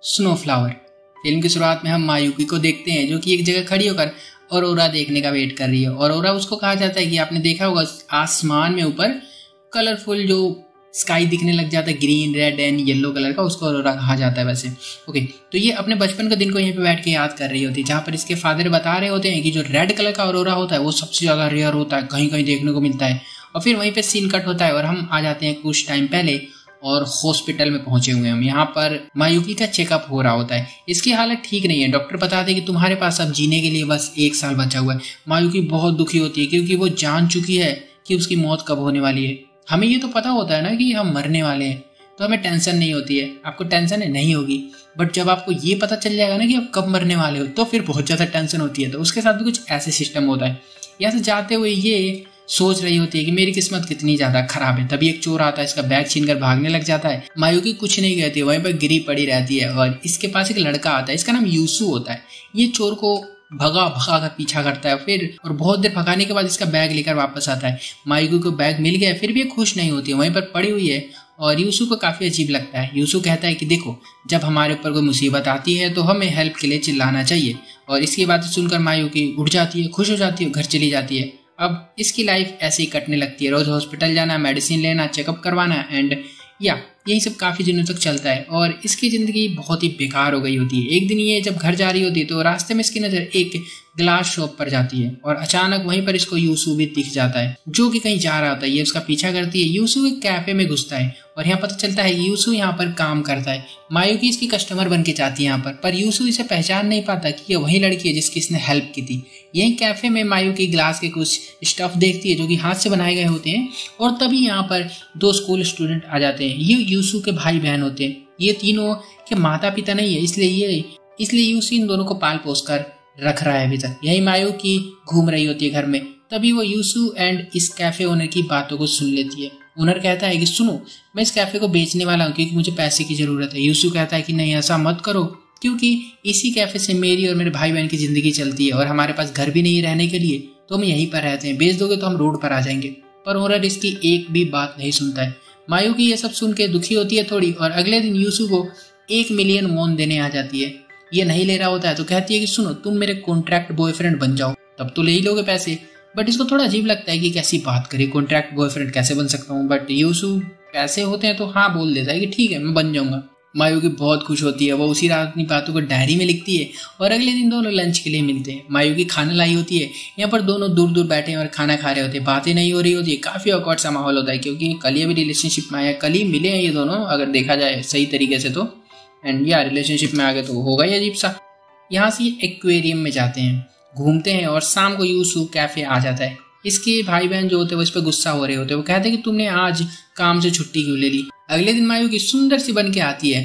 स्नोफ्लावर। Film की शुरुआत में हम मायूकी को देखते हैं जो कि एक जगह खड़ी होकर ऑरोरा देखने का वेट कर रही है। ऑरोरा उसको कहा जाता है कि आपने देखा होगा आसमान में ऊपर कलरफुल जो स्काई दिखने लग जाता है, green red and yellow colour का, उसको ऑरोरा कहा जाता है वैसे। ओके, तो ये अपने बचपन के दिन को यहीं पे बैठ के याद कर रही होती है, जहाँ पर इसके फादर बता रहे होते हैं कि जो रेड कलर का ऑरोरा होता है वो सबसे ज़्यादा रेयर होता है, कहीं कहीं देखने को मिलता है। और फिर वहीं पे सीन कट होता है और हम आ जाते हैं कुछ टाइम पहले और हॉस्पिटल में पहुंचे हुए हम। यहाँ पर मायूकी का चेकअप हो रहा होता है। इसकी हालत ठीक नहीं है। डॉक्टर बताते हैं कि तुम्हारे पास अब जीने के लिए बस 1 साल बचा हुआ है। मायूकी बहुत दुखी होती है क्योंकि वो जान चुकी है कि उसकी मौत कब होने वाली है। हमें ये तो पता होता है ना कि हम मरने वाले हैं, तो हमें टेंशन नहीं होती है। आपको टेंशन है नहीं होगी, बट जब आपको ये पता चल जाएगा ना कि आप कब मरने वाले हो, तो फिर बहुत ज़्यादा टेंशन होती है। तो उसके साथ भी कुछ ऐसे सिस्टम होता है। यहाँ से जाते हुए ये सोच रही होती है कि मेरी किस्मत कितनी ज्यादा खराब है। तभी एक चोर आता है, इसका बैग छीनकर भागने लग जाता है। मायूकी कुछ नहीं कहती, वहीं पर गिरी पड़ी रहती है और इसके पास एक लड़का आता है, इसका नाम यूसु होता है। ये चोर को भगा भगा कर पीछा करता है फिर, और बहुत देर भगाने के बाद इसका बैग लेकर वापस आता है। मायूकी को बैग मिल गया, फिर भी ये खुश नहीं होती है, वहीं पर पड़ी हुई है और यूसु को काफी अजीब लगता है। यूसु कहता है कि देखो, जब हमारे ऊपर कोई मुसीबत आती है तो हमें हेल्प के लिए चिल्लाना चाहिए। और इसकी बातें सुनकर मायूकी उठ जाती है, खुश हो जाती है, घर चली जाती है। अब इसकी लाइफ ऐसे ही कटने लगती है, रोज हॉस्पिटल जाना, मेडिसिन लेना, चेकअप करवाना एंड यही सब काफी दिनों तक चलता है और इसकी जिंदगी बहुत ही बेकार हो गई होती है। एक दिन ये जब घर जा रही होती है तो रास्ते में इसकी नजर एक ग्लास शॉप पर जाती है और अचानक वहीं पर इसको यूसु भी दिख जाता है जो कि कहीं जा रहा होता है। ये उसका पीछा करती है। यूसु एक कैफे में घुसता है और यहाँ पता चलता है यूसु यहाँ पर काम करता है। मायूकी इसकी कस्टमर बन के जाती है यहाँ पर यूसु इसे पहचान नहीं पाता कि ये वही लड़की है जिसकी इसने हेल्प की थी। यही कैफे में मायूकी ग्लास के कुछ स्टफ देखती है जो कि हाथ से बनाए गए होते हैं और तभी यहाँ पर 2 स्कूल स्टूडेंट आ जाते हैं। ये यूसु के भाई बहन होते हैं। ये तीनों के माता पिता नहीं है, इसलिए यूसु इन दोनों को पाल पोस कर रख रहा है अभी तक। यही मायूकी घूम रही होती है घर में, तभी वो यूसु एंड इस कैफे ओनर की बातों को सुन लेती है। ओनर कहता है कि सुनो, मैं इस कैफे को बेचने वाला हूँ क्योंकि मुझे पैसे की जरूरत है। यूसु कहता है कि नहीं, ऐसा मत करो, क्योंकि इसी कैफे से मेरी और मेरे भाई बहन की जिंदगी चलती है और हमारे पास घर भी नहीं है रहने के लिए, तो हम यहीं पर रहते हैं। बेच दोगे तो हम रोड पर आ जाएंगे। पर ओनर इसकी एक भी बात नहीं सुनता है। मायूकी ये सब सुन के दुखी होती है थोड़ी और अगले दिन यूसु को 1 मिलियन वॉन देने आ जाती है। ये नहीं ले रहा होता है तो कहती है कि सुनो, तुम मेरे कॉन्ट्रैक्ट बॉयफ्रेंड बन जाओ, तब तो ले ही लोगे पैसे। बट इसको थोड़ा अजीब लगता है कि कैसी बात करे, कॉन्ट्रैक्ट बॉयफ्रेंड कैसे बन सकता हूँ। बट यूसु पैसे होते हैं तो हाँ बोल देता है कि ठीक है, मैं बन जाऊंगा। मायूकी बहुत खुश होती है। वो उसी रात अपनी बातों को डायरी में लिखती है और अगले दिन दोनों लंच के लिए मिलते हैं। मायूकी खाना लाई होती है। यहाँ पर दोनों दूर दूर बैठे हैं और खाना खा रहे होते हैं। बातें नहीं हो रही होती है। काफी ऑकवर्ड सा माहौल होता है क्योंकि कल ये भी रिलेशनशिप में आया, कल ही मिले हैं ये दोनों अगर देखा जाए सही तरीके से तो। एंड रिलेशनशिप में आ गए तो होगा ही अजीब सा। यहाँ से एक्वेरियम में जाते हैं, घूमते हैं और शाम को यूसु कैफे आ जाता है। इसके भाई बहन जो होते हैं वो इस पर गुस्सा हो रहे होते हैं। वो कहते हैं कि तुमने आज काम से छुट्टी क्यों ले ली। अगले दिन मायूकी सुंदर सी बन के आती है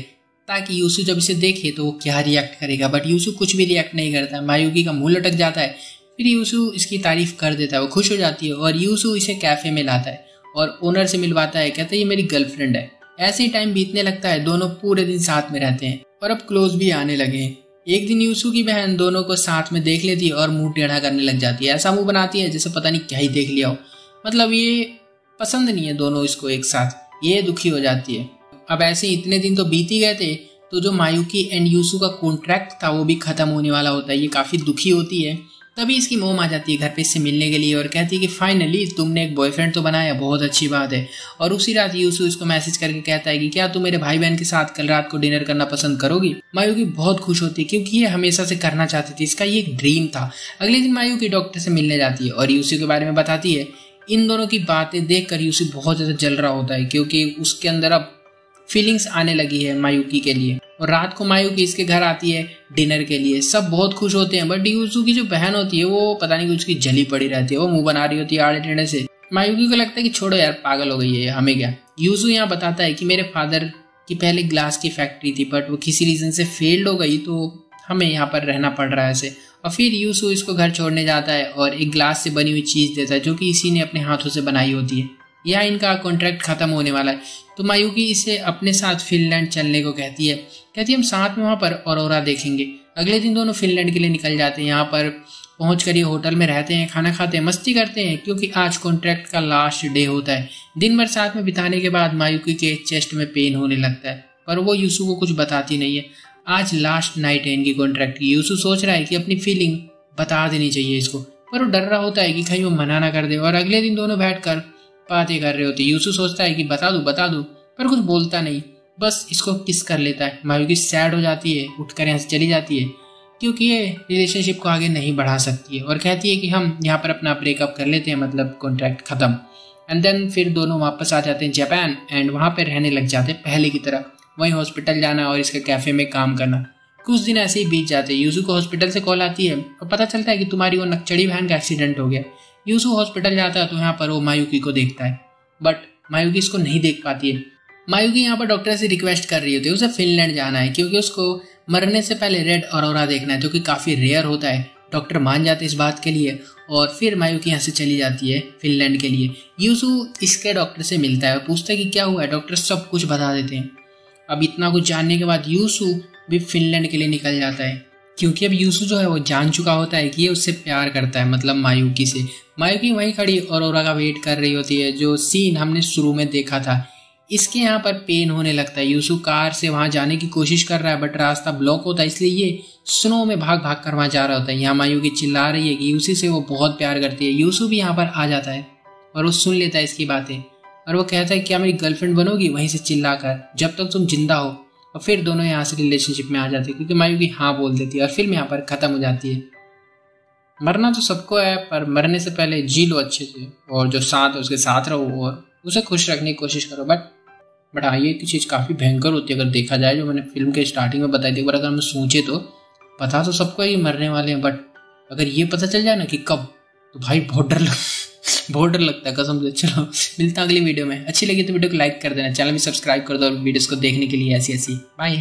ताकि यूसु जब इसे देखे तो वो क्या रिएक्ट करेगा, बट यूसु कुछ भी रिएक्ट नहीं करता। मायूकी का मुंह लटक जाता है। फिर यूसु इसकी तारीफ कर देता है, वो खुश हो जाती है और यूसु इसे कैफे में लाता है और ओनर से मिलवाता है। कहता है ये मेरी गर्लफ्रेंड है। ऐसे ही टाइम बीतने लगता है, दोनों पूरे दिन साथ में रहते हैं और अब क्लोज भी आने लगे हैं। एक दिन यूसु की बहन दोनों को साथ में देख लेती है और मुंह टेढ़ा करने लग जाती है। ऐसा मुंह बनाती है जैसे पता नहीं क्या ही देख लिया हो। मतलब ये पसंद नहीं है दोनों इसको एक साथ, ये दुखी हो जाती है। अब ऐसे इतने दिन तो बीत ही गए थे, तो जो मायूकी एंड यूसु का कॉन्ट्रैक्ट था वो भी खत्म होने वाला होता है। ये काफी दुखी होती है। तभी इसकी मोम आ जाती है घर पे इससे मिलने के लिए और कहती है कि फाइनली तुमने एक बॉयफ्रेंड तो बनाया, बहुत अच्छी बात है। और उसी रात यूसु इसको मैसेज करके कहता है कि क्या तुम मेरे भाई बहन के साथ कल रात को डिनर करना पसंद करोगी। मायूकी बहुत खुश होती है क्योंकि ये हमेशा से करना चाहती थी, इसका ये एक ड्रीम था। अगले दिन मायूकी डॉक्टर से मिलने जाती है और यूसु के बारे में बताती है। इन दोनों की बातें देखकर यूसु बहुत ज्यादा जल रहा होता है क्योंकि उसके अंदर अब फीलिंग्स आने लगी है मायूकी के लिए। और रात को मायूकी इसके घर आती है डिनर के लिए। सब बहुत खुश होते हैं, बट यूसु की जो बहन होती है वो पता नहीं कुछ की जली पड़ी रहती है। वो मुंह बना रही होती है आड़े टेढ़े से। मायूकी को लगता है कि छोड़ो यार, पागल हो गई है, हमें क्या। यूसु यहाँ बताता है कि मेरे फादर की पहले ग्लास की फैक्ट्री थी बट वो किसी रीजन से फेल्ड हो गई, तो हमें यहाँ पर रहना पड़ रहा है ऐसे। और फिर यूसु इसको घर छोड़ने जाता है और एक ग्लास से बनी हुई चीज देता है जो कि इसी ने अपने हाथों से बनाई होती है। यहाँ इनका कॉन्ट्रैक्ट खत्म होने वाला है तो मायूकी इसे अपने साथ फिनलैंड चलने को कहती है हम साथ में वहाँ पर ऑरोरा देखेंगे। अगले दिन दोनों फिनलैंड के लिए निकल जाते हैं। यहाँ पर पहुंचकर ये होटल में रहते हैं, खाना खाते हैं, मस्ती करते हैं क्योंकि आज कॉन्ट्रैक्ट का लास्ट डे होता है। दिन भर साथ में बिताने के बाद मायूकी के चेस्ट में पेन होने लगता है पर वो यूसु को कुछ बताती नहीं है। आज लास्ट नाइट है इनकी कॉन्ट्रैक्ट की। यूसु सोच रहा है कि अपनी फीलिंग बता देनी चाहिए इसको, पर वो डर रहा होता है कि कहीं वो मना ना कर दे। और अगले दिन दोनों बैठकर बातें कर रहे होते। यूसु सोचता है कि बता दूं, पर कुछ बोलता नहीं, बस इसको किस कर लेता है। मायूकी सैड हो जाती है, उठकर यहाँ से चली जाती है क्योंकि ये रिलेशनशिप को आगे नहीं बढ़ा सकती है, और कहती है कि हम यहाँ पर अपना ब्रेकअप कर लेते हैं, मतलब कॉन्ट्रैक्ट खत्म। एंड देन फिर दोनों वापस आ जाते हैं जापान एंड वहाँ पर रहने लग जाते हैं पहले की तरह। वहीं हॉस्पिटल जाना और इसके कैफे में काम करना। कुछ दिन ऐसे ही बीत जाते हैं। यूसु को हॉस्पिटल से कॉल आती है और पता चलता है कि तुम्हारी वो नकचड़ी बहन का एक्सीडेंट हो गया। यूसु हॉस्पिटल जाता है तो यहाँ पर वो मायूकी को देखता है, बट मायूकी इसको नहीं देख पाती है। मायूकी यहाँ पर डॉक्टर से रिक्वेस्ट कर रही होती है उसे फिनलैंड जाना है क्योंकि उसको मरने से पहले रेड ऑरोरा देखना है, जो कि काफ़ी रेयर होता है। डॉक्टर मान जाते हैं इस बात के लिए और फिर मायूकी यहाँ से चली जाती है फिनलैंड के लिए। यूसु इसके डॉक्टर से मिलता है और पूछता है कि क्या हुआ है। डॉक्टर सब कुछ बता देते हैं। अब इतना कुछ जानने के बाद यूसु भी फिनलैंड के लिए निकल जाता है क्योंकि अब यूसु जो है वो जान चुका होता है कि ये उससे प्यार करता है, मतलब मायूकी से। मायूकी वहीं खड़ी ऑरोरा का वेट कर रही होती है, जो सीन हमने शुरू में देखा था। इसके यहाँ पर पेन होने लगता है। यूसु कार से वहां जाने की कोशिश कर रहा है बट रास्ता ब्लॉक होता है, इसलिए ये स्नो में भाग भाग कर वहां जा रहा होता है। यहाँ मायूकी चिल्ला रही है कि यूसु से वो बहुत प्यार करती है। यूसु भी यहाँ पर आ जाता है और वो सुन लेता है इसकी बातें और वो कहता है क्या मेरी गर्लफ्रेंड बनोगी, वहीं से चिल्लाकर, जब तक तुम जिंदा हो। और फिर दोनों यहाँ से रिलेशनशिप में आ जाते हैं क्योंकि मायूकी हाँ बोल देती है और फिल्म यहाँ पर खत्म हो जाती है। मरना तो सबको है, पर मरने से पहले जी लो अच्छे से और जो साथ है उसके साथ रहो और उसे खुश रखने की कोशिश करो। बट हाँ, ये चीज़ काफ़ी भयंकर होती है अगर देखा जाए, जो मैंने फिल्म के स्टार्टिंग में बताई थी। अगर हम सोचे तो पता तो सबको ही मरने वाले हैं, बट अगर ये पता चल जाए ना कि कब, तो भाई बहुत डर लगता है कसम से। चलो मिलता है अगली वीडियो में। अच्छी लगी तो वीडियो को लाइक कर देना, चैनल भी सब्सक्राइब कर दो और वीडियोस को देखने के लिए ऐसी बाय।